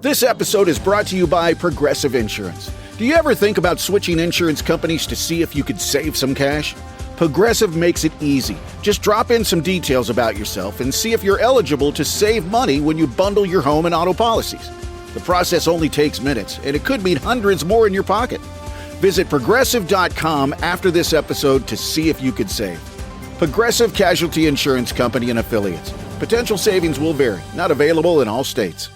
This episode is brought to you by Progressive Insurance. Do you ever think about switching insurance companies to see if you could save some cash? Progressive makes it easy. Just drop in some details about yourself and see if you're eligible to save money when you bundle your home and auto policies. The process only takes minutes, and it could mean hundreds more in your pocket. Visit Progressive.com after this episode to see if you could save. Progressive Casualty Insurance Company and Affiliates. Potential savings will vary. Not available in all states.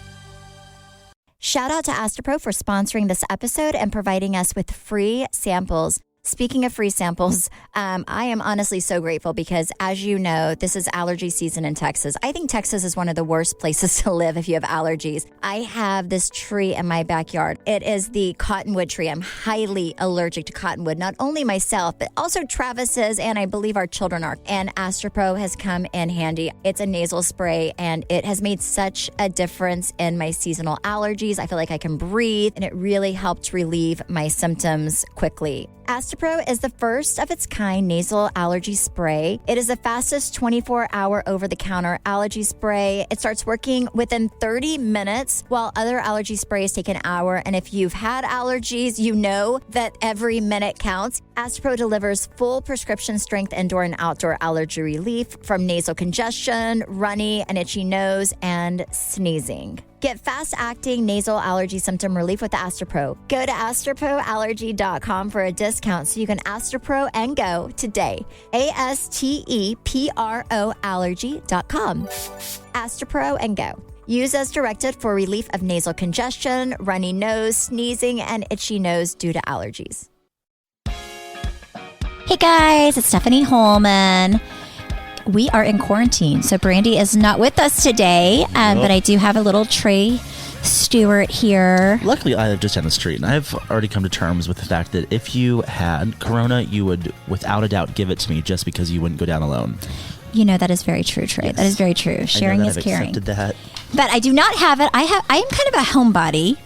Shout out to Astapro for sponsoring this episode and providing us with free samples. Speaking of free samples, I am honestly so grateful because, as you know, this is allergy season in Texas. I think Texas is one of the worst places to live if you have allergies. I have this tree in my backyard. It is the cottonwood tree. I'm highly allergic to cottonwood, not only myself, but also Travis is, and I believe our children are. And Astapro has come in handy. It's a nasal spray, and it has made such a difference in my seasonal allergies. I feel like I can breathe, and it really helped relieve my symptoms quickly. Astapro is the first of its kind nasal allergy spray. It is the fastest 24-hour over-the-counter allergy spray. It starts working within 30 minutes, while other allergy sprays take an hour. And if you've had allergies, you know that every minute counts. Astapro delivers full prescription strength indoor and outdoor allergy relief from nasal congestion, runny and itchy nose, and sneezing. Get fast-acting nasal allergy symptom relief with Astapro. Go to astaproallergy.com for a discount so you can Astapro and go today. ASTEPRO allergy.com. Astapro and go. Use as directed for relief of nasal congestion, runny nose, sneezing, and itchy nose due to allergies. Hey guys, it's Stephanie Holman. We are in quarantine, so Brandy is not with us today, but I do have a little Trey Stewart here. Luckily, I live just down the street, and I've already come to terms with the fact that if you had corona, you would, without a doubt, give it to me just because you wouldn't go down alone. You know, that is very true, Trey. Yes. That is very true. Sharing is caring. I've accepted that. But I do not have it. I am kind of a homebody.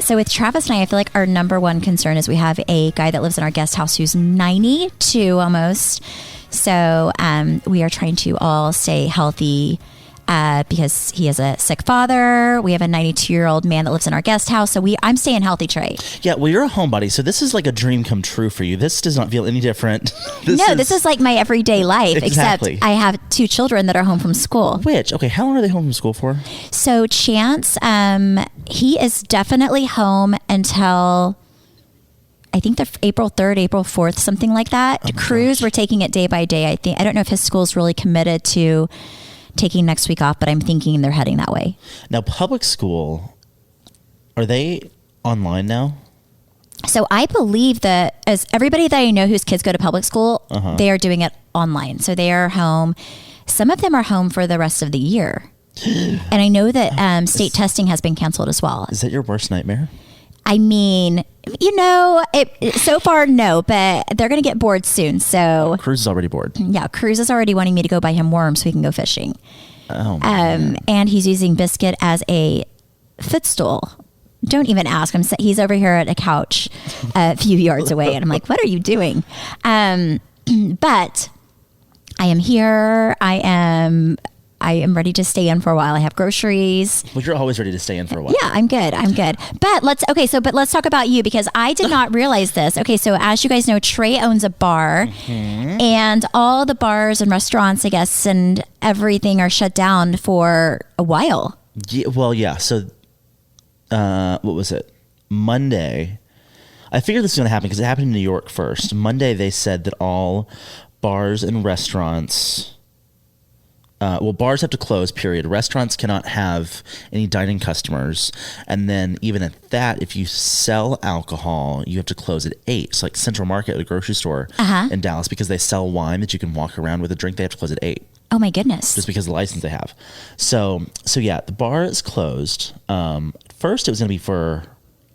So with Travis and I feel like our number one concern is we have a guy that lives in our guest house who's 92 almost. So we are trying to all stay healthy because he is a sick father. We have a 92-year-old man that lives in our guest house. So I'm staying healthy, Trey. Yeah, well, you're a homebody. So this is like a dream come true for you. This does not feel any different. This is like my everyday life, exactly. Except I have 2 children that are home from school. Okay, how long are they home from school for? So Chance, he is definitely home until... I think the April 3rd, April 4th, something like that. Oh Cruz, we're taking it day by day. I don't know if his school's really committed to taking next week off, but I'm thinking they're heading that way. Now, public school, are they online now? So I believe that as everybody that I know whose kids go to public school, they are doing it online. So they are home. Some of them are home for the rest of the year. And I know that state testing has been canceled as well. Is that your worst nightmare? I mean, so far, no, but they're going to get bored soon. So Cruz is already bored. Yeah, Cruz is already wanting me to go buy him worms so we can go fishing. Oh, man. And he's using Biscuit as a footstool. Don't even ask him. He's over here at a couch a few yards away. And I'm like, what are you doing? But I am here. I am ready to stay in for a while. I have groceries. Well, you're always ready to stay in for a while. Yeah, I'm good. But let's talk about you because I did not realize this. Okay, so as you guys know, Trey owns a bar and all the bars and restaurants, I guess, and everything are shut down for a while. Yeah, well, yeah. So what was it? Monday. I figured this was going to happen because it happened in New York first. Monday, they said that all bars and restaurants... bars have to close, period. Restaurants cannot have any dining customers. And then even at that, if you sell alcohol, you have to close at 8. So like Central Market at a grocery store in Dallas, because they sell wine that you can walk around with a drink, they have to close at 8. Oh my goodness. Just because of the license they have. So yeah, the bar is closed. First, it was going to be for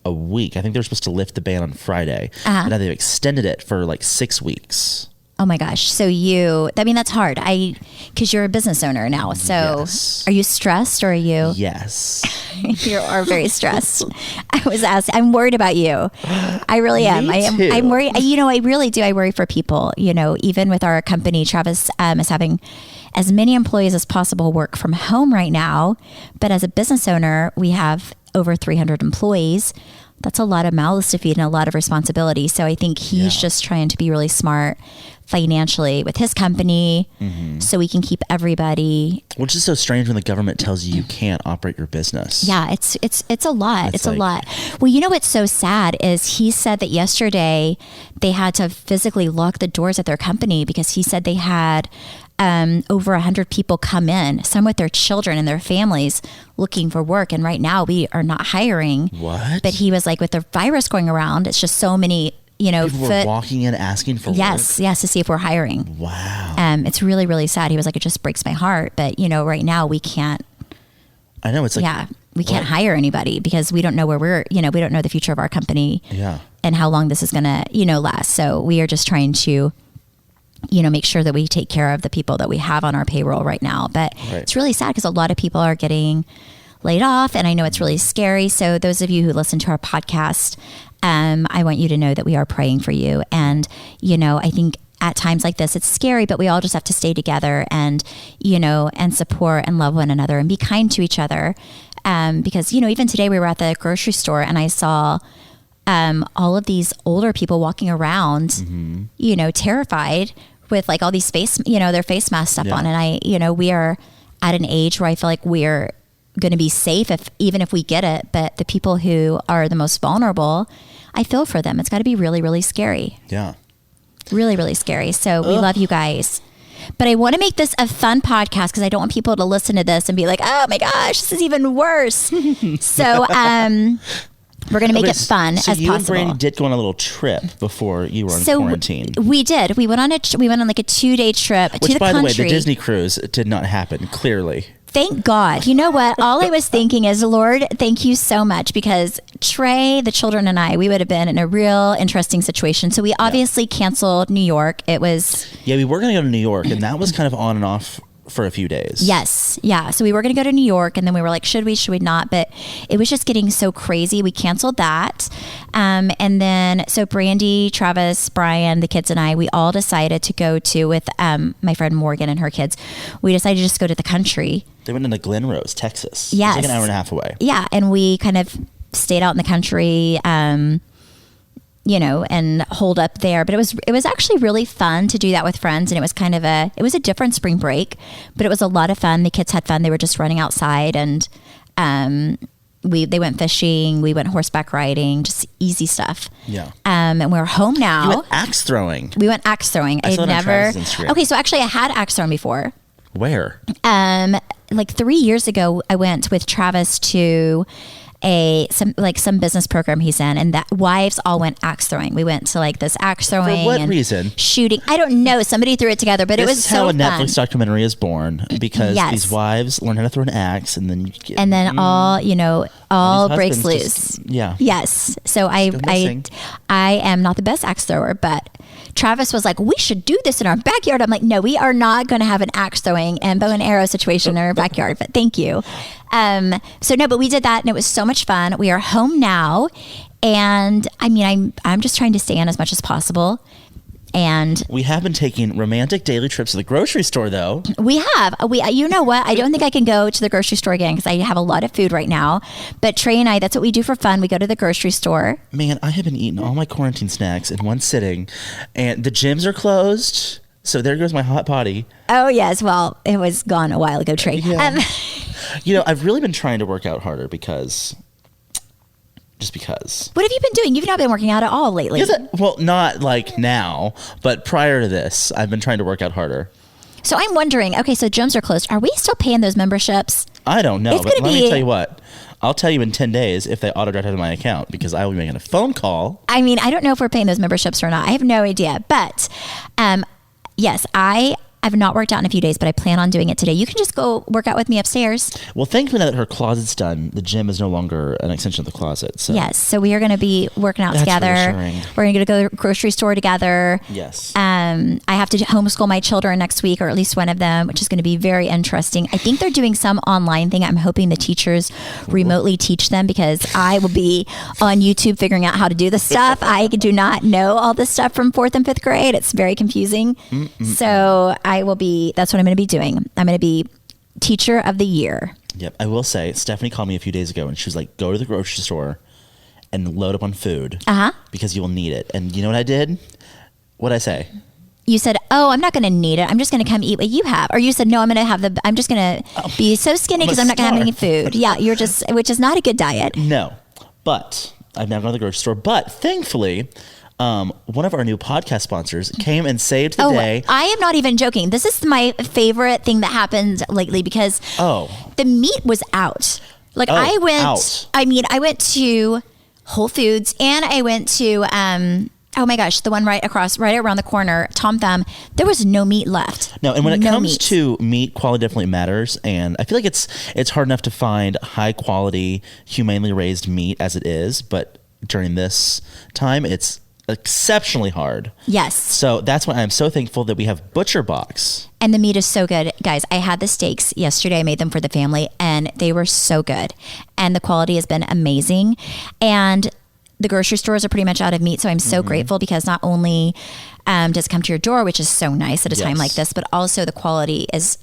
a week. I think they were supposed to lift the ban on Friday. And now they've extended it for like 6 weeks. Oh my gosh. So that's hard. Because you're a business owner now. So yes. Are you stressed or are you? Yes. You are very stressed. I was asking, I'm worried about you. I really am. Me too. I'm worried. I really do. I worry for people, even with our company. Travis is having as many employees as possible work from home right now. But as a business owner, we have over 300 employees. That's a lot of mouths to feed and a lot of responsibility. So I think he's just trying to be really smart financially with his company so we can keep everybody. Which is so strange when the government tells you can't operate your business. Yeah, it's a lot. It's a lot. Well, you know what's so sad is he said that yesterday they had to physically lock the doors at their company because he said they had over 100 people come in, some with their children and their families looking for work. And right now we are not hiring. What? But he was like, with the virus going around, it's just so many, people were walking in asking for work. Yes, to see if we're hiring. Wow. It's really, really sad. He was like, it just breaks my heart. But, right now we can't. I know. It's like, we can't hire anybody because we don't know where we're, we don't know the future of our company and how long this is going to, last. So we are just trying to, make sure that we take care of the people that we have on our payroll right now. But it's really sad because a lot of people are getting laid off and I know it's really scary. So those of you who listen to our podcast, I want you to know that we are praying for you. And, I think at times like this, it's scary, but we all just have to stay together and, and support and love one another and be kind to each other. Because, even today we were at the grocery store and I saw all of these older people walking around, terrified with like all these their face masks up on. And we are at an age where I feel like we're going to be safe even if we get it. But the people who are the most vulnerable, I feel for them. It's got to be really, really scary. Yeah. Really, really scary. So we love you guys. But I want to make this a fun podcast because I don't want people to listen to this and be like, oh my gosh, this is even worse. So, we're going to make it fun as possible. You and Brandy did go on a little trip before you were in quarantine. We did. We went on like a 2-day trip to the country. Which, by the way, the Disney cruise did not happen, clearly. Thank God. You know what? All I was thinking is, Lord, thank you so much because Trey, the children, and I, we would have been in a real interesting situation. So we obviously canceled New York. It was... Yeah, we were going to go to New York, and that was kind of on and off for a few days. Yes. Yeah. So we were going to go to New York and then we were like, should we not? But it was just getting so crazy. We canceled that. And then, so Brandy, Travis, Brian, the kids and I, we all decided to go with my friend Morgan and her kids. We decided to just go to the country. They went into Glen Rose, Texas. Yes. It's like an hour and a half away. Yeah. And we kind of stayed out in the country, and holed up there. But it was actually really fun to do that with friends. And it was it was a different spring break, but it was a lot of fun. The kids had fun. They were just running outside and they went fishing. We went horseback riding, just easy stuff. Yeah. And we're home now. You went axe throwing. We went axe throwing. I saw it on Travis's Instagram. Okay. So actually I had axe thrown before. Where? Like 3 years ago, I went with Travis to some business program he's in, and that wives all went axe throwing. We went to like this axe throwing. For what reason? Shooting. I don't know. Somebody threw it together, but it was so fun. This is how a Netflix documentary is born because these wives learn how to throw an axe, and then all breaks loose. Yes. So I am not the best axe thrower, but Travis was like, we should do this in our backyard. I'm like, no, we are not going to have an axe throwing and bow and arrow situation in our backyard, but thank you. But we did that and it was so much fun. We are home now. And I'm just trying to stay in as much as possible. And we have been taking romantic daily trips to the grocery store, though. We have. You know what? I don't think I can go to the grocery store again because I have a lot of food right now. But Trey and I, that's what we do for fun. We go to the grocery store. Man, I have been eating all my quarantine snacks in one sitting, and the gyms are closed. So there goes my hot potty. Oh, yes. Well, it was gone a while ago, Trey. Yeah. I've really been trying to work out harder because... Just because. What have you been doing? You've not been working out at all lately. Well, not like now, but prior to this, I've been trying to work out harder. So I'm wondering, okay, so gyms are closed. Are we still paying those memberships? I don't know, but let me tell you what. I'll tell you in 10 days if they auto-direct out of my account because I will be making a phone call. I don't know if we're paying those memberships or not. I have no idea. But yes, I've not worked out in a few days, but I plan on doing it today. You can just go work out with me upstairs. Well, thankfully now that her closet's done, the gym is no longer an extension of the closet. So. Yes, so we are going to be working out together. Reassuring. We're going to go to the grocery store together. Yes. I have to homeschool my children next week, or at least one of them, which is going to be very interesting. I think they're doing some online thing. I'm hoping the teachers remotely teach them because I will be on YouTube figuring out how to do this stuff. I do not know all this stuff from 4th and 5th grade. It's very confusing. So that's what I'm going to be doing. I'm going to be teacher of the year. Yep. I will say, Stephanie called me a few days ago and she was like, go to the grocery store and load up on food because you will need it. And you know what I did? What'd I say? You said, oh, I'm not going to need it. I'm just going to come eat what you have. Or you said, no, I'm just going to be so skinny because I'm not going to have any food. Yeah, which is not a good diet. No, but I've now gone to the grocery store. But thankfully, one of our new podcast sponsors came and saved the day. I am not even joking. This is my favorite thing that happened lately because the meat was out. Like I went to Whole Foods and I went to, oh my gosh, the one right around the corner, Tom Thumb, there was no meat left. No, and when it comes to meat, quality definitely matters. And I feel like it's hard enough to find high quality, humanely raised meat as it is. But during this time, it's exceptionally hard. Yes. So that's why I'm so thankful that we have Butcher Box. And the meat is so good. Guys, I had the steaks yesterday. I made them for the family and they were so good. And the quality has been amazing. And the grocery stores are pretty much out of meat. So I'm so grateful because not only does it come to your door, which is so nice at a time like this, but also the quality is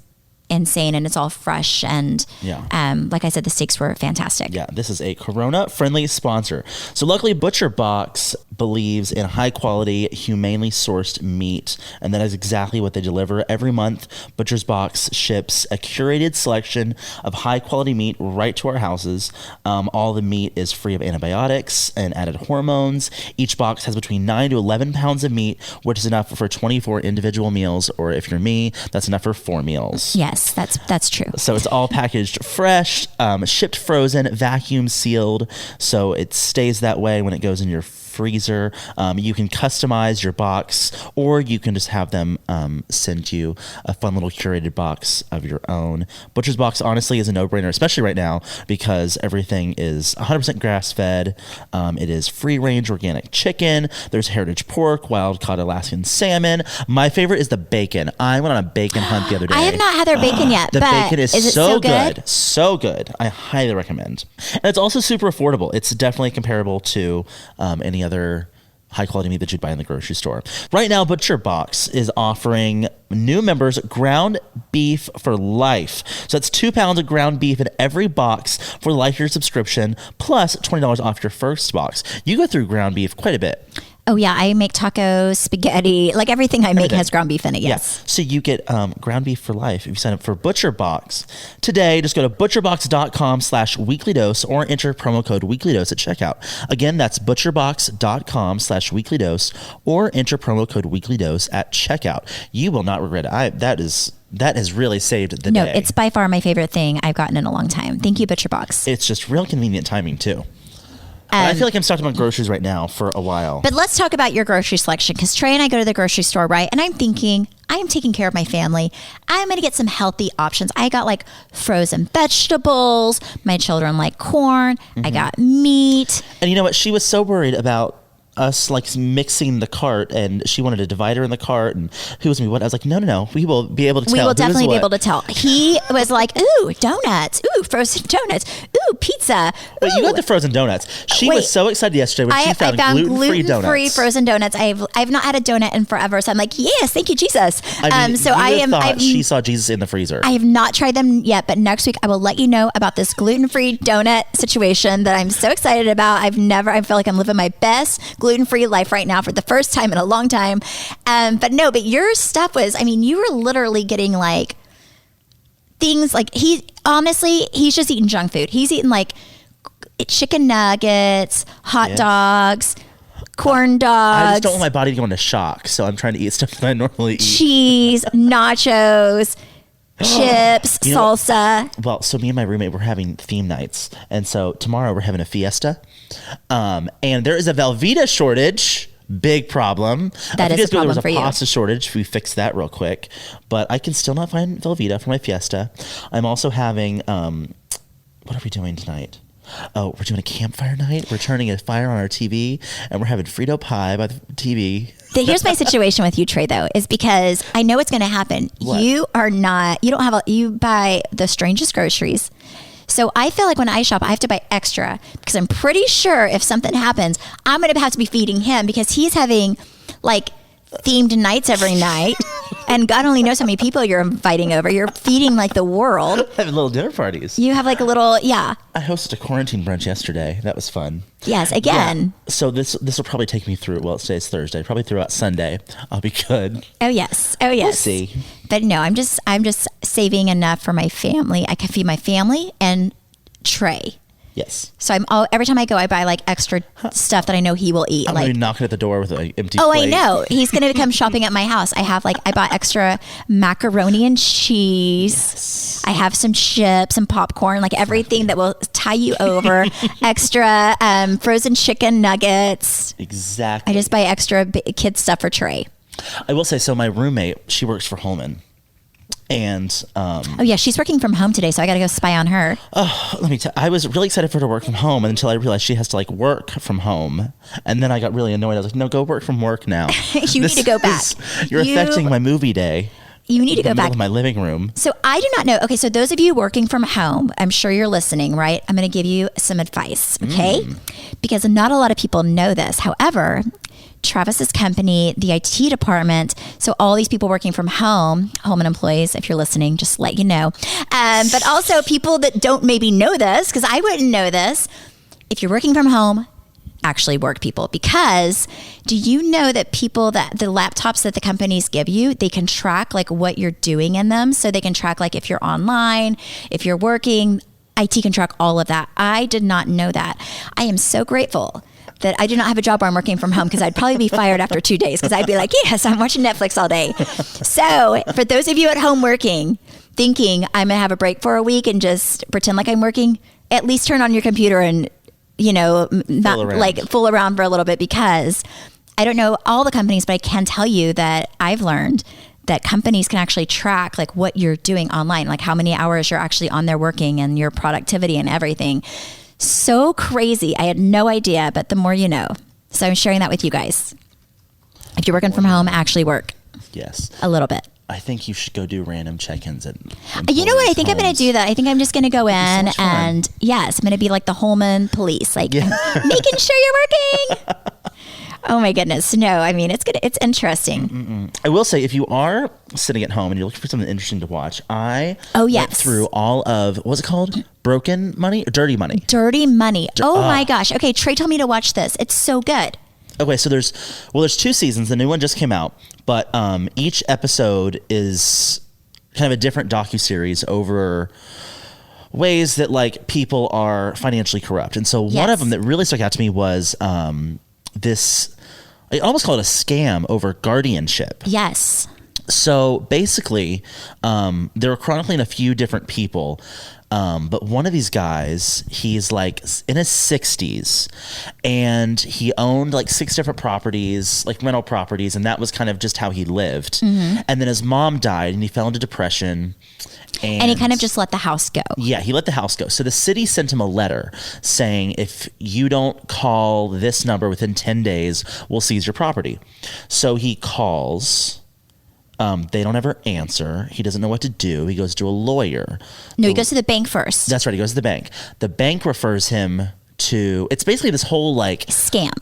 insane and it's all fresh. And like I said, the steaks were fantastic. Yeah, this is a Corona-friendly sponsor. So luckily, Butcher Box believes in high-quality, humanely sourced meat, and that is exactly what they deliver. Every month, Butcher's Box ships a curated selection of high-quality meat right to our houses. All the meat is free of antibiotics and added hormones. Each box has between 9 to 11 pounds of meat, which is enough for 24 individual meals, or if you're me, that's enough for 4 meals. Yes, that's true. So it's all packaged fresh, shipped frozen, vacuum sealed, so it stays that way when it goes in your freezer. You can customize your box, or you can just have them send you a fun little curated box of your own. Butcher's Box honestly is a no-brainer, especially right now because everything is 100% grass-fed. It is free-range organic chicken. There's heritage pork, wild-caught Alaskan salmon. My favorite is the bacon. I went on a bacon hunt the other day. I have not had their bacon yet. The bacon is it so good? So good. I highly recommend. And it's also super affordable. It's definitely comparable to any other high quality meat that you'd buy in the grocery store. Right now, Butcher Box is offering new members ground beef for life. So that's 2 pounds of ground beef in every box for the life of your subscription, plus $20 off your first box. You go through ground beef quite a bit. Oh yeah, I make tacos, spaghetti, like everything I make has ground beef in it, yes. Yeah. So you get ground beef for life if you sign up for Butcher Box. Today, just go to butcherbox.com/weeklydose or enter promo code weeklydose at checkout. Again, that's butcherbox.com/weeklydose or enter promo code weeklydose at checkout. You will not regret it. That has really saved the day. No, it's by far my favorite thing I've gotten in a long time. Thank you, Butcher Box. It's just real convenient timing too. I feel like I'm stuck on groceries right now for a while. But let's talk about your grocery selection because Trey and I go to the grocery store, right? And I'm thinking, I am taking care of my family. I'm going to get some healthy options. I got like frozen vegetables. My children like corn. I got meat. And you know what? She was so worried about us like mixing the cart, and she wanted a divider in the cart, and who was me what? I was like, no, we will be able to tell. We will definitely be able to tell. He was like, ooh, donuts, ooh, frozen donuts, ooh, pizza. But you got the frozen donuts. She was so excited yesterday when she found gluten-free donuts. Frozen donuts. I've not had a donut in forever, so I'm like, yes, thank you, Jesus. I mean, she saw Jesus in the freezer. I have not tried them yet, but next week I will let you know about this gluten-free donut situation that I'm so excited about. I feel like I'm living my best gluten-free life right now for the first time in a long time. But your stuff was, you were literally getting like things like he's just eating junk food. He's eating like chicken nuggets, hot dogs, corn dogs. I just don't want my body to go into shock. So I'm trying to eat stuff that I normally eat. Cheese, nachos, chips, salsa. Well, so me and my roommate were having theme nights, and so tomorrow we're having a fiesta, and there is a Velveeta shortage. Big problem. That is a problem for you. There was a pasta shortage. We fixed that real quick, but I can still not find Velveeta for my fiesta. I'm also having what are we doing tonight? Oh, we're doing a campfire night. We're turning a fire on our TV, and we're having Frito pie by the TV. Here's my situation with you, Trey, though, is because I know it's going to happen. What? You buy the strangest groceries. So I feel like when I shop, I have to buy extra because I'm pretty sure if something happens, I'm going to have to be feeding him because he's having like themed nights every night. And God only knows how many people you're inviting over. You're feeding like the world. Having little dinner parties. You have like a little, yeah. I hosted a quarantine brunch yesterday. That was fun. Yes, again. Yeah. So this will probably take me through, well, today's Thursday, probably throughout Sunday. I'll be good. Oh, yes. Oh, yes. We'll see. But no, I'm just saving enough for my family. I can feed my family and Trey. Yes. So every time I go, I buy like extra stuff that I know he will eat. I'm like gonna be knocking at the door with an empty oh, plate. I know. He's going to come shopping at my house. I bought extra macaroni and cheese. Yes. I have some chips and popcorn, like everything that will tie you over. Extra frozen chicken nuggets. Exactly. I just buy extra kid stuff for Trey. I will say, so my roommate, she works for Holman. And oh yeah, she's working from home today, so I got to go spy on her. Oh, let me tell you, I was really excited for her to work from home until I realized she has to like work from home, and then I got really annoyed. I was like, "No, go work from work now. You need to go back. You're affecting my movie day. You need to go back in my living room." So I do not know. Okay, so those of you working from home, I'm sure you're listening, right? I'm going to give you some advice, okay? Because not a lot of people know this. However, Travis's company, the IT department, so all these people working from home, Holman employees, if you're listening, just let you know. But also people that don't maybe know this, because I wouldn't know this. If you're working from home, actually work people, because do you know that the laptops that the companies give you, they can track like what you're doing in them. So they can track like if you're online, if you're working, IT can track all of that. I did not know that. I am so grateful that I do not have a job where I'm working from home, because I'd probably be fired after 2 days, because I'd be like, yes, I'm watching Netflix all day. So for those of you at home working, thinking I'm going to have a break for a week and just pretend like I'm working, at least turn on your computer and, fool around for a little bit, because I don't know all the companies, but I can tell you that I've learned that companies can actually track like what you're doing online, like how many hours you're actually on there working and your productivity and everything. So crazy. I had no idea, but the more you know. So I'm sharing that with you guys. If you're working from home, actually work. Yes. A little bit. I think you should go do random check-ins at you know what? I think I'm going to do that. I think I'm just going to go in so and yes, I'm going to be like the Holman police, like making sure you're working. Oh my goodness. No, I mean, it's interesting. I will say, if you are sitting at home and you're looking for something interesting to watch, I went through all of, what was it called? Broken Money or Dirty Money? Dirty Money. My gosh. Okay, Trey told me to watch this. It's so good. Okay, so there's 2 seasons. The new one just came out, but each episode is kind of a different docuseries over ways that like people are financially corrupt. And so one of them that really stuck out to me was this, I almost call it a scam over guardianship. Yes. So basically, they were chronicling a few different people, but one of these guys, he's like in his 60s, and he owned like 6 different properties, like rental properties, and that was kind of just how he lived. And then his mom died, and he fell into depression. And he kind of just let the house go. Yeah, he let the house go. So the city sent him a letter saying, if you don't call this number within 10 days, we'll seize your property. So he calls. They don't ever answer. He doesn't know what to do. He goes to a lawyer. No, he goes to the bank first. That's right. He goes to the bank. The bank refers him to, it's basically this whole like scam.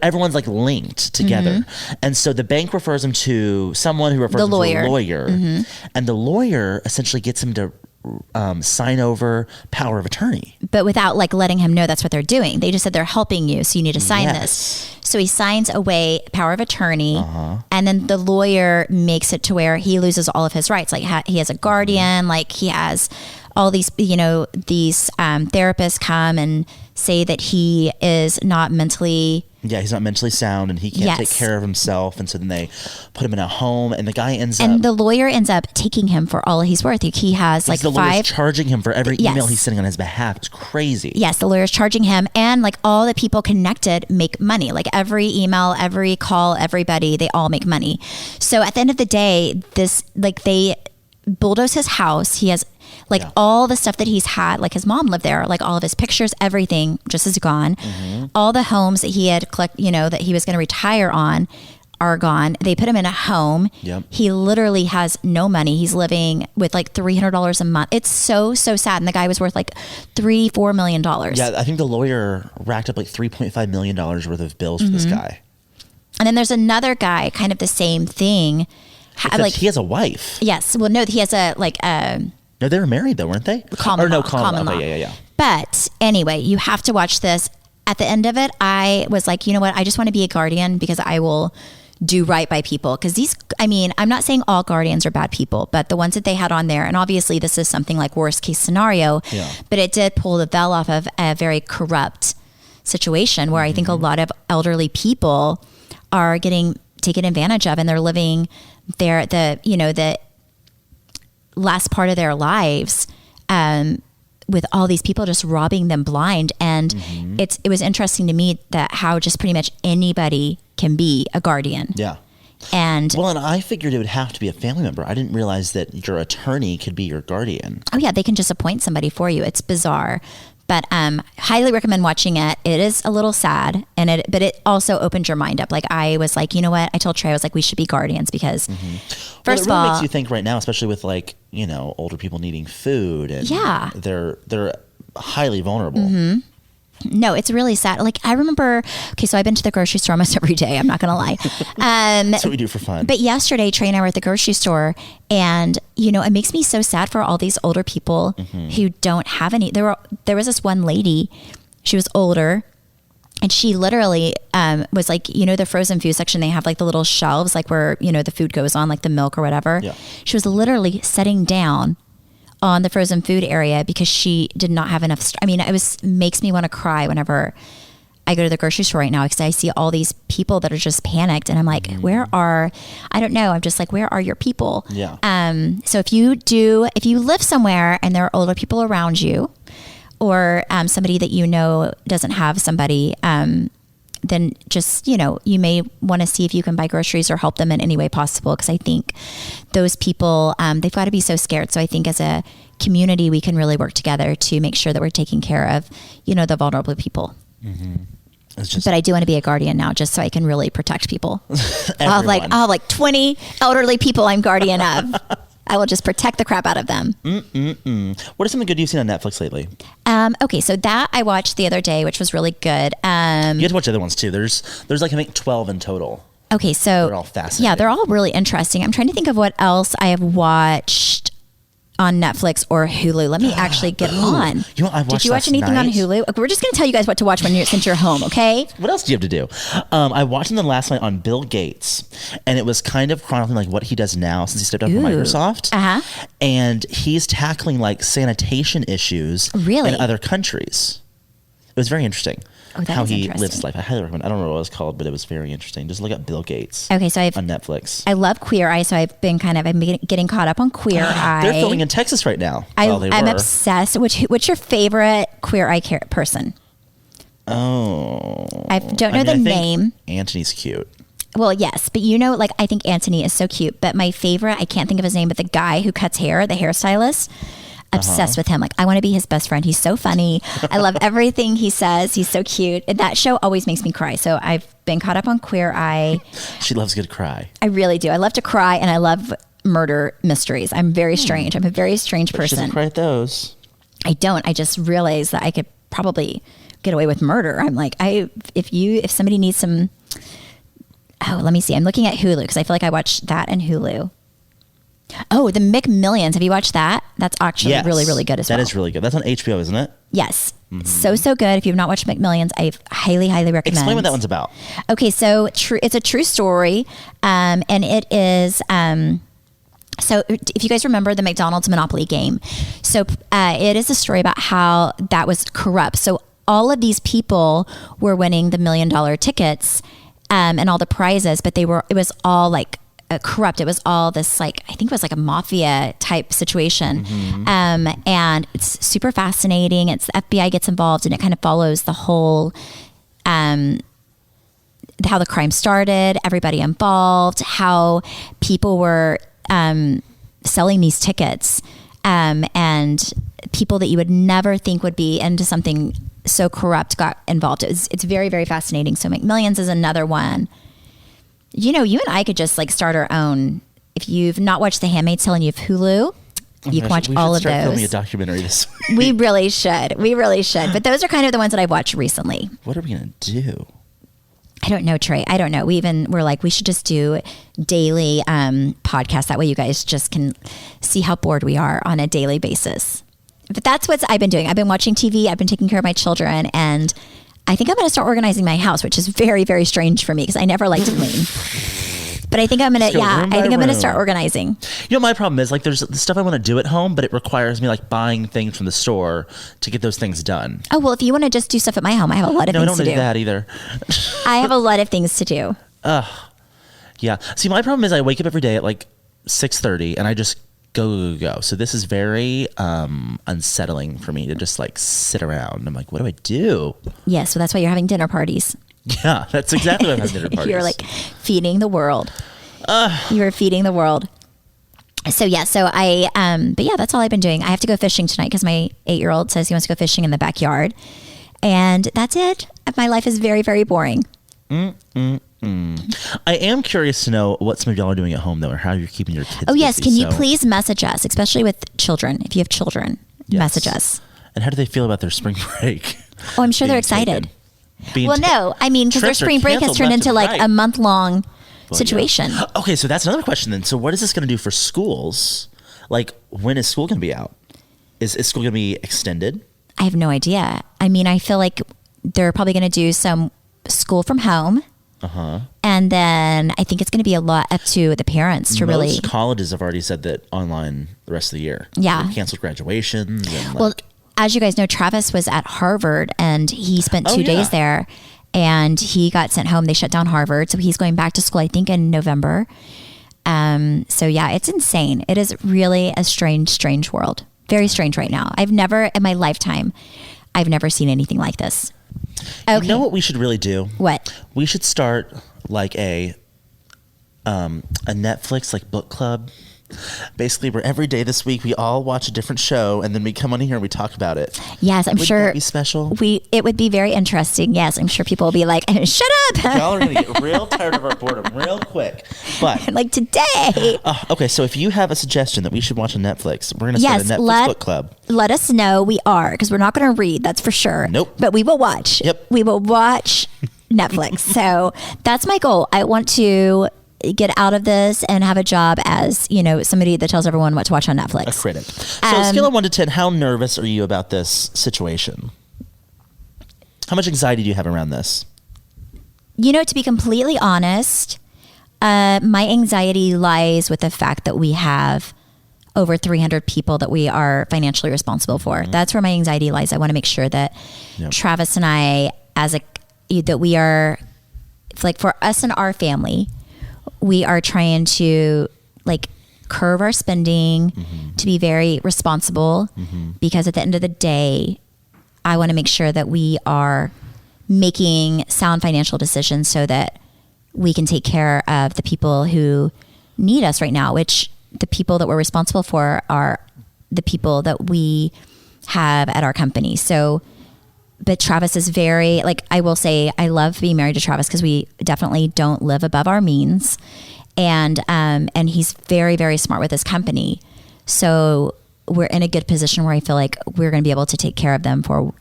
Everyone's like linked together. And so the bank refers him to someone who refers him to a lawyer. And the lawyer essentially gets him to sign over power of attorney. But without like letting him know that's what they're doing. They just said they're helping you, so you need to sign this. So he signs away power of attorney, and then the lawyer makes it to where he loses all of his rights. Like he has a guardian, like he has all these, these therapists come and say that he is not mentally... Yeah, he's not mentally sound, and he can't take care of himself. And so then they put him in a home, and the guy ends up... And the lawyer ends up taking him for all he's worth. He has like the 5... lawyer's charging him for every email he's sending on his behalf. It's crazy. Yes, the lawyer's charging him, and like all the people connected make money. Like every email, every call, everybody, they all make money. So at the end of the day, they bulldoze his house. He has... all the stuff that he's had, like his mom lived there, like all of his pictures, everything just is gone. All the homes that he had that he was going to retire on are gone. They put him in a home. He literally has no money. He's living with like $300 a month. It's so sad. And the guy was worth like $4 million. Yeah, I think the lawyer racked up like $3.5 million worth of bills for this guy. And then there's another guy, kind of the same thing. Except he has a wife. Yes. Well, no, he has a No, they were married though, weren't they? Common law. Yeah. But anyway, you have to watch this. At the end of it, I was like, you know what? I just want to be a guardian because I will do right by people. Because I'm not saying all guardians are bad people, but the ones that they had on there, and obviously this is something like worst case scenario, but it did pull the veil off of a very corrupt situation where I think a lot of elderly people are getting taken advantage of, and they're living the last part of their lives with all these people just robbing them blind. And it was interesting to me that how just pretty much anybody can be a guardian. Yeah. And I figured it would have to be a family member. I didn't realize that your attorney could be your guardian. Oh yeah, they can just appoint somebody for you. It's bizarre. But highly recommend watching it. It is a little sad, but it also opens your mind up. Like I was like, you know what? I told Trey, I was like, we should be guardians because first of all, it really makes you think right now, especially with older people needing food and they're highly vulnerable. No, it's really sad. Like I remember, so I've been to the grocery store almost every day. I'm not going to lie. That's what we do for fun. But yesterday, Trey and I were at the grocery store, and it makes me so sad for all these older people who don't have any. There was this one lady, she was older, and she literally was like, the frozen food section, they have like the little shelves, like where, the food goes on, like the milk or whatever. Yeah. She was literally sitting down on the frozen food area because she did not have enough. It makes me want to cry whenever I go to the grocery store right now because I see all these people that are just panicked, and I'm like, I don't know. I'm just like, where are your people? Yeah. So if you live somewhere and there are older people around you, or somebody that doesn't have somebody, then just, you may want to see if you can buy groceries or help them in any way possible. Because I think those people, they've got to be so scared. So I think as a community, we can really work together to make sure that we're taking care of, the vulnerable people. But I do want to be a guardian now just so I can really protect people. I'll have like 20 elderly people I'm guardian of. I will just protect the crap out of them. What is something good you've seen on Netflix lately? Okay, so that I watched the other day, which was really good. You have to watch other ones too. There's like I think 12 in total. Okay, so they're all fascinating. Yeah, they're all really interesting. I'm trying to think of what else I have watched on Netflix or Hulu. Let me actually get on. Did you watch anything on Hulu? Okay, we're just going to tell you guys what to watch since you're home, okay? What else do you have to do? I watched something last night on Bill Gates, and it was kind of chronicling like what he does now since he stepped down from Microsoft. And he's tackling like sanitation issues in other countries. It was very interesting. How he lives his life. I highly recommend. I don't know what it was called, but it was very interesting. Just look up Bill Gates. Okay, so on Netflix. I love Queer Eye, so I've been getting caught up on Queer Eye. They're filming in Texas right now. I'm obsessed. What's your favorite Queer Eye person? I don't know the name. Anthony's cute. Well, yes, but I think Anthony is so cute. But my favorite, I can't think of his name, but the guy who cuts hair, the hairstylist. Obsessed with him. Like, I want to be his best friend. He's so funny. I love everything he says. He's so cute. And that show always makes me cry. So I've been caught up on Queer Eye. She loves a good cry. I really do. I love to cry, and I love murder mysteries. I'm very strange. I'm a very strange person. She doesn't cry at those. I don't. I just realized that I could probably get away with murder. I'm like, if somebody needs some, let me see. I'm looking at Hulu because I feel like I watched that in Hulu. Oh, the McMillions. Have you watched that? That's actually really, really good as well. That is really good. That's on HBO, isn't it? Yes. So good. If you've not watched McMillions, I highly, highly recommend. Explain what that one's about. Okay, so it's a true story. And it is... So if you guys remember the McDonald's Monopoly game, so it is a story about how that was corrupt. So all of these people were winning the $1 million tickets and all the prizes, but it was all like corrupt. It was all this I think it was like a mafia type situation. And it's super fascinating. It's the FBI gets involved, and it kind of follows the whole, how the crime started, everybody involved, how people were selling these tickets, and people that you would never think would be into something so corrupt got involved. It's very, very fascinating. So McMillions is another one. You and I could just start our own. If you've not watched The Handmaid's Tale and you have Hulu, you can watch all of those. We should start filming a documentary this week. We really should. But those are kind of the ones that I've watched recently. What are we going to do? I don't know, Trey. I don't know. We're like, we should just do daily podcasts. That way you guys just can see how bored we are on a daily basis. But that's what I've been doing. I've been watching TV. I've been taking care of my children. And I think I'm going to start organizing my house, which is very, very strange for me because I never like to clean. But I think I'm going to, I'm going to start organizing. You know, my problem is like there's stuff I want to do at home, but it requires me like buying things from the store to get those things done. Oh, well, if you want to just do stuff at my home, I have a lot of things to do. No, I don't do that either. I have a lot of things to do. Yeah. See, my problem is I wake up every day at like 6:30 and I just go. So this is very unsettling for me to just like sit around. I'm like, what do I do? Yeah, so that's why you're having dinner parties. Yeah, that's exactly what I'm having dinner parties. You're like feeding the world. You're feeding the world. So yeah, but yeah, that's all I've been doing. I have to go fishing tonight because my 8-year-old says he wants to go fishing in the backyard. And that's it. My life is very, very boring. I am curious to know what some of y'all are doing at home though, or how you're keeping your kids busy. Yes, can you please message us, especially with children? If you have children, message us. And how do they feel about their spring break? Oh, I'm sure they're excited. No, I mean, because their spring break has turned into like a month-long situation. Yeah. Okay, so that's another question then. So what is this going to do for schools? Like, when is school going to be out? Is school going to be extended? I have no idea. I mean, I feel like they're probably going to do some school from home. And then I think it's going to be a lot up to the parents to really. Most colleges have already said that online the rest of the year. Yeah. They've canceled graduations. And well, as you guys know, Travis was at Harvard and he spent 2 days there and he got sent home. They shut down Harvard. So he's going back to school, I think, in November. So yeah, it's insane. It is really a strange world. Very strange right now. I've never in my lifetime, I've never seen anything like this. Okay. You know what we should really do? What? We should start like a Netflix like book club. Basically, where every day this week we all watch a different show and then we come on here and we talk about it. Yes, I'm sure. Would that be special? It would be very interesting. Yes, I'm sure people will be like, "Shut up!" Y'all are gonna get real tired of our boredom real quick. But like today. Okay, so if you have a suggestion that we should watch on Netflix, we're gonna start a Netflix book club. Let us know. We are, because we're not going to read. That's for sure. Nope. But we will watch. Yep. We will watch Netflix. So that's my goal. I want to get out of this and have a job as, somebody that tells everyone what to watch on Netflix. A critic. So scale of 1 to 10, how nervous are you about this situation? How much anxiety do you have around this? To be completely honest, my anxiety lies with the fact that we have over 300 people that we are financially responsible for. Mm-hmm. That's where my anxiety lies. I want to make sure that Travis and I, that we are, like for us and our family, we are trying to like curb our spending, to be very responsible, because at the end of the day, I want to make sure that we are making sound financial decisions so that we can take care of the people who need us right now, which the people that we're responsible for are the people that we have at our company. So, but Travis is very, like, I will say, I love being married to Travis because we definitely don't live above our means. And he's very, very smart with his company. So we're in a good position where I feel like we're going to be able to take care of them for,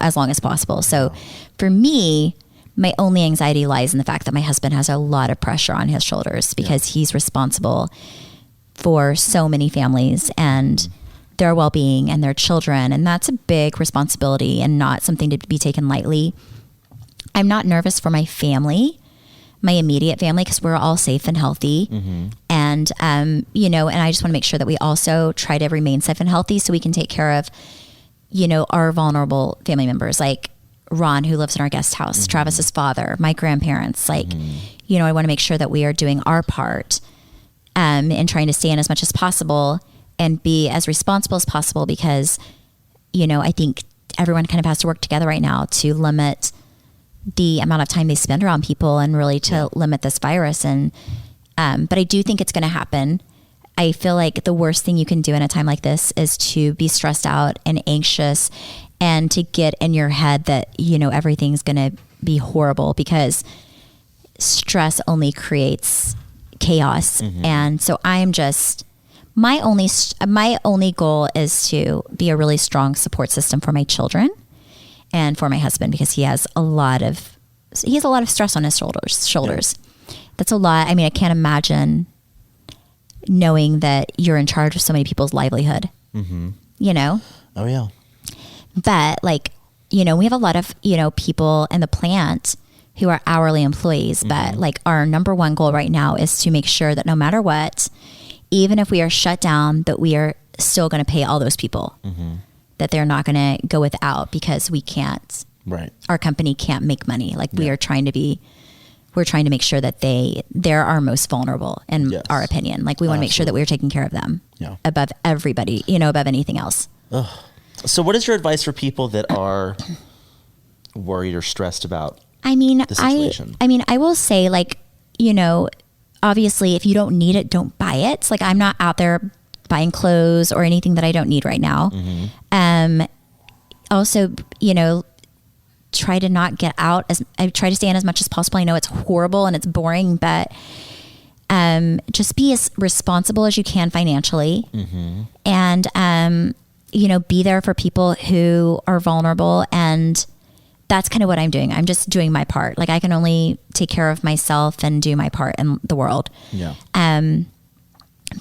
as long as possible. So for me, my only anxiety lies in the fact that my husband has a lot of pressure on his shoulders because he's responsible for so many families and their well-being and their children. And that's a big responsibility and not something to be taken lightly. I'm not nervous for my family, my immediate family, because we're all safe and healthy. And, and I just want to make sure that we also try to remain safe and healthy so we can take care of, our vulnerable family members, like Ron, who lives in our guest house, Travis's father, my grandparents. Like, I want to make sure that we are doing our part and trying to stay in as much as possible and be as responsible as possible because, I think everyone kind of has to work together right now to limit the amount of time they spend around people and really to limit this virus. And, but I do think it's going to happen. I feel like the worst thing you can do in a time like this is to be stressed out and anxious and to get in your head that, everything's going to be horrible because stress only creates chaos. And so I'm just, my only goal is to be a really strong support system for my children and for my husband because he has a lot of he has a lot of stress on his shoulders. Yeah. That's a lot. I mean, I can't imagine knowing that you're in charge of so many people's livelihood, you know? Oh yeah. But like, you know, we have a lot of, you know, people in the plant who are hourly employees, but like our number one goal right now is to make sure that no matter what, even if we are shut down, that we are still going to pay all those people, that they're not going to go without because we can't, our company can't make money. Like we're trying to make sure that they're our most vulnerable in our opinion. Like we want to make sure that we're taking care of them above everybody, you know, above anything else. Ugh. So what is your advice for people that are worried or stressed about the situation? I will say, like, you know, obviously if you don't need it, don't buy it. Like I'm not out there buying clothes or anything that I don't need right now. Also, you know, try to not get out I try to stay in as much as possible. I know it's horrible and it's boring, but just be as responsible as you can financially, and you know, be there for people who are vulnerable. And that's kind of what I'm doing. I'm just doing my part. Like I can only take care of myself and do my part in the world. Yeah.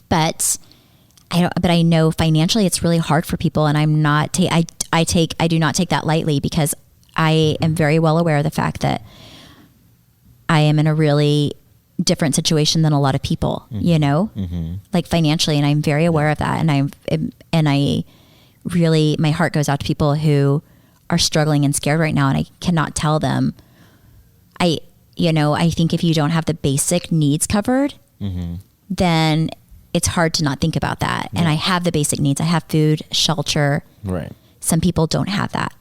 But I know financially it's really hard for people, and I'm not, I do not take that lightly, because I am very well aware of the fact that I am in a really different situation than a lot of people, you know, like financially. And I'm very aware of that. And I really, my heart goes out to people who are struggling and scared right now. And I cannot tell them, I think if you don't have the basic needs covered, then it's hard to not think about that. And I have the basic needs. I have food, shelter. Right. Some people don't have that.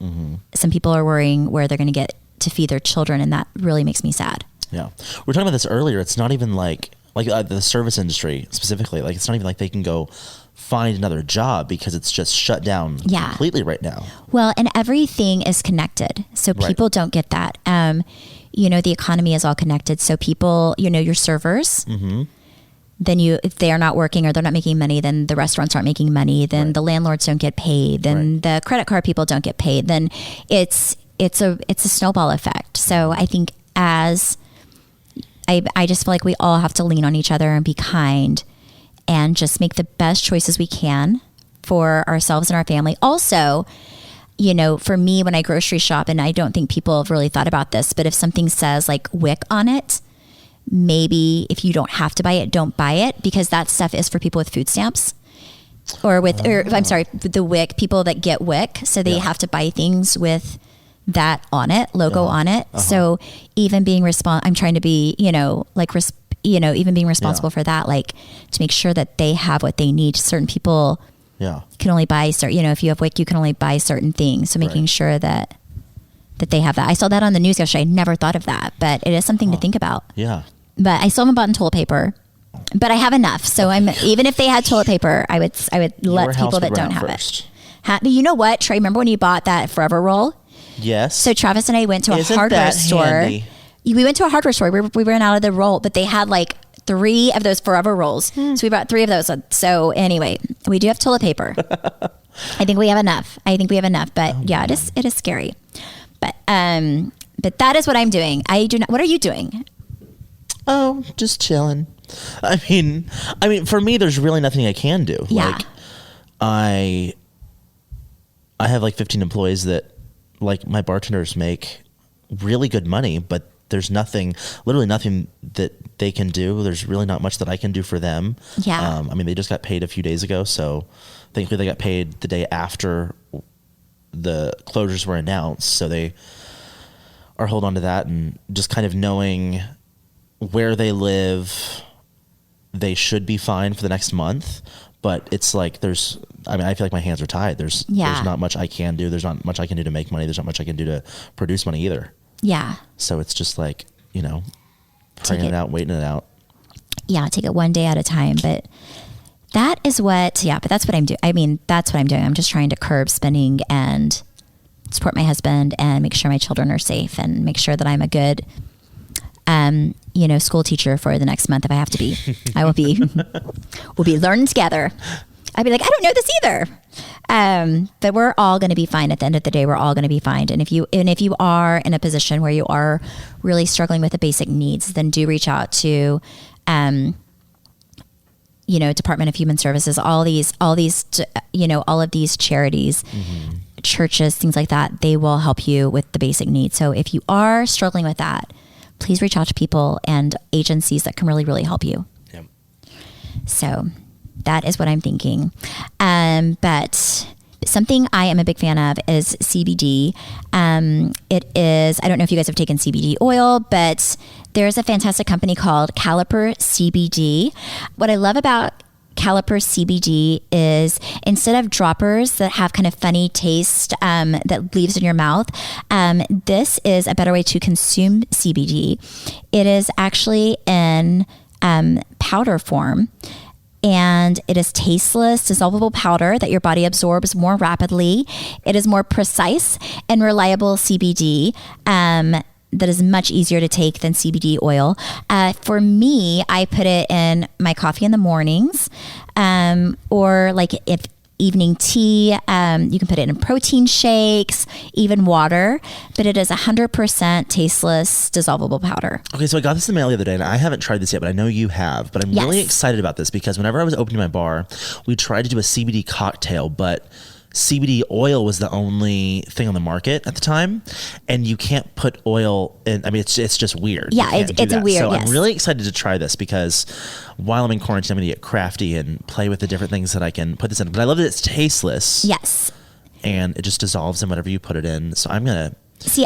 Some people are worrying where they're going to get to feed their children. And that really makes me sad. Yeah. We were talking about this earlier. It's not even like the service industry specifically, like it's not even like they can go find another job because it's just shut down completely right now. Well, and everything is connected. So people don't get that. You know, the economy is all connected. So people, you know, your servers, then if they are not working or they're not making money, then the restaurants aren't making money. Then the landlords don't get paid. Then the credit card people don't get paid. Then it's a snowball effect. So I think I just feel like we all have to lean on each other and be kind and just make the best choices we can for ourselves and our family. Also, you know, for me, when I grocery shop, and I don't think people have really thought about this, but if something says like WIC on it, maybe if you don't have to buy it, don't buy it, because that stuff is for people with food stamps or the WIC, people that get WIC. So they have to buy things with that on it, logo on it. So even being I'm trying to be, you know, like, even being responsible for that, like to make sure that they have what they need. Certain people can only buy you know, if you have WIC, you can only buy certain things. So making sure that they have that. I saw that on the news yesterday. I never thought of that, but it is something to think about. Yeah. But I still haven't bought toilet paper, but I have enough. So even if they had toilet paper, I would let people that don't have it. You know what, Trey, remember when you bought that Forever roll? Yes. So Travis and I went to a hardware store. Handy? We went to a hardware store. We ran out of the roll, but they had like 3 of those Forever rolls. So we bought 3 of those. So anyway, we do have toilet paper. I think we have enough. But it is scary. But that is what I'm doing. What are you doing? Oh, just chilling. I mean, for me, there's really nothing I can do. Yeah. Like, I have like 15 employees that, like, my bartenders make really good money, but there's literally nothing that they can do. There's really not much that I can do for them. Yeah. They just got paid a few days ago, so thankfully they got paid the day after the closures were announced. So they are holding on to that, and just kind of knowing where they live, they should be fine for the next month. But it's like I feel like my hands are tied. There's not much I can do. There's not much I can do to make money. There's not much I can do to produce money either. Yeah. So it's just like, you know, praying it out, waiting it out. Yeah, take it one day at a time. But that's what I'm doing. That's what I'm doing. I'm just trying to curb spending and support my husband and make sure my children are safe and make sure that I'm a good school teacher for the next month if I have to be. We'll be learning together. I'd be like, I don't know this either. But we're all going to be fine at the end of the day. We're all going to be fine. And if you are in a position where you are really struggling with the basic needs, then do reach out to, Department of Human Services, all of these, all of these charities, churches, things like that. They will help you with the basic needs. So if you are struggling with that, please reach out to people and agencies that can really, really help you. Yep. So that is what I'm thinking. But something I am a big fan of is CBD. It is, I don't know if you guys have taken CBD oil, but there's a fantastic company called Caliper CBD. What I love about Caliper CBD is instead of droppers that have kind of funny taste that leaves in your mouth, this is a better way to consume CBD. It is actually in powder form. And it is tasteless, dissolvable powder that your body absorbs more rapidly. It is more precise and reliable CBD that is much easier to take than CBD oil. For me, I put it in my coffee in the mornings, or like if evening tea, you can put it in protein shakes, even water, but it is 100% tasteless, dissolvable powder. Okay, so I got this in the mail the other day, and I haven't tried this yet, but I know you have. But I'm really excited about this because whenever I was opening my bar, we tried to do a CBD cocktail, but CBD oil was the only thing on the market at the time, and you can't put oil in. I mean, it's just weird. Yeah, it's weird. So I'm really excited to try this because while I'm in quarantine, I'm going to get crafty and play with the different things that I can put this in. But I love that it's tasteless. Yes. And it just dissolves in whatever you put it in. So I'm going to... See,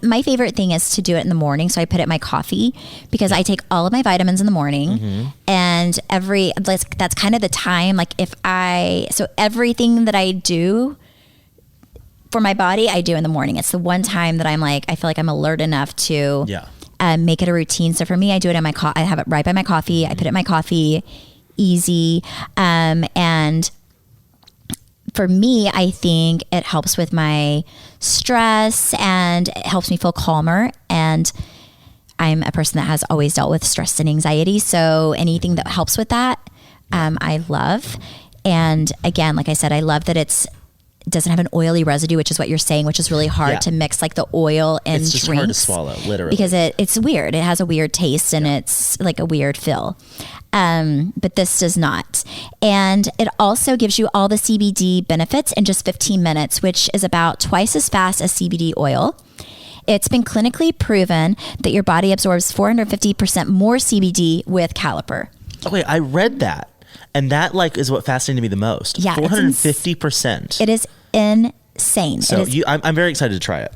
my favorite thing is to do it in the morning. So I put it in my coffee because I take all of my vitamins in the morning, and that's kind of the time. Like so everything that I do for my body, I do in the morning. It's the one time that I feel like I'm alert enough to make it a routine. So for me, I do it in I have it right by my coffee. I put it in my coffee, easy. And for me, I think it helps with my stress and it helps me feel calmer. And I'm a person that has always dealt with stress and anxiety. So anything that helps with that, I love. And again, like I said, I love that it doesn't have an oily residue, which is what you're saying, which is really hard to mix like the oil and it's just drinks. Hard to swallow, literally. Because it's weird. It has a weird taste and it's like a weird feel. But this does not. And it also gives you all the CBD benefits in just 15 minutes, which is about twice as fast as CBD oil. It's been clinically proven that your body absorbs 450% more CBD with Caliper. Okay, I read that. And that is what fascinated me the most. Yeah, 450%. It is insane. So I'm very excited to try it.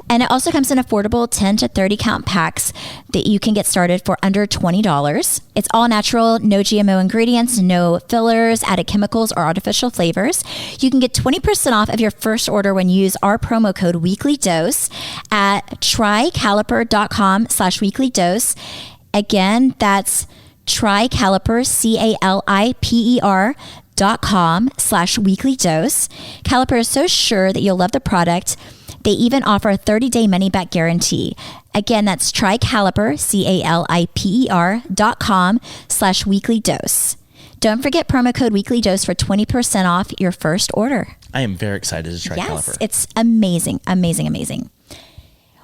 And it also comes in affordable 10 to 30 count packs that you can get started for under $20. It's all natural, no GMO ingredients, no fillers, added chemicals, or artificial flavors. You can get 20% off of your first order when you use our promo code weeklydose at trycaliper.com/weeklydose. Again, that's trycaliper, CALIPER.com/weeklydose. Caliper is so sure that you'll love the product. They even offer a 30-day money-back guarantee. Again, that's trycaliper, CALIPER.com/weeklydose. Don't forget promo code weeklydose for 20% off your first order. I am very excited to try Caliper. Yes, it's amazing, amazing, amazing.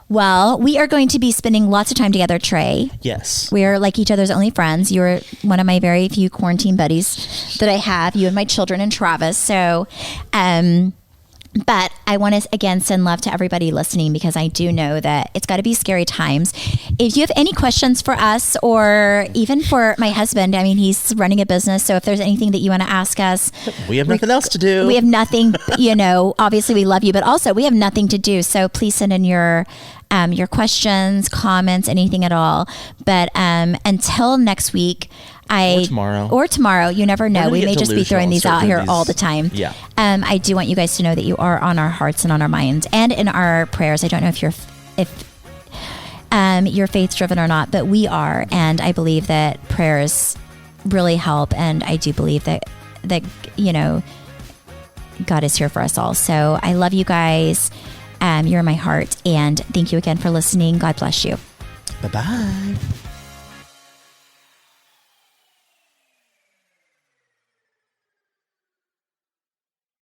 Well, we are going to be spending lots of time together, Trey. Yes. We are like each other's only friends. You're one of my very few quarantine buddies that I have, you and my children and Travis. So, but I want to, again, send love to everybody listening because I do know that it's got to be scary times. If you have any questions for us or even for my husband, I mean, he's running a business. So if there's anything that you want to ask us. We have nothing else to do. We have nothing, obviously we love you, but also we have nothing to do. So please send in your questions, comments, anything at all. But until next week, or tomorrow, you never know. We may just be throwing these out here all the time. Yeah. I do want you guys to know that you are on our hearts and on our minds and in our prayers. I don't know if you're faith driven or not, but we are, and I believe that prayers really help, and I do believe that God is here for us all. So I love you guys. You're in my heart, and thank you again for listening. God bless you. Bye-bye.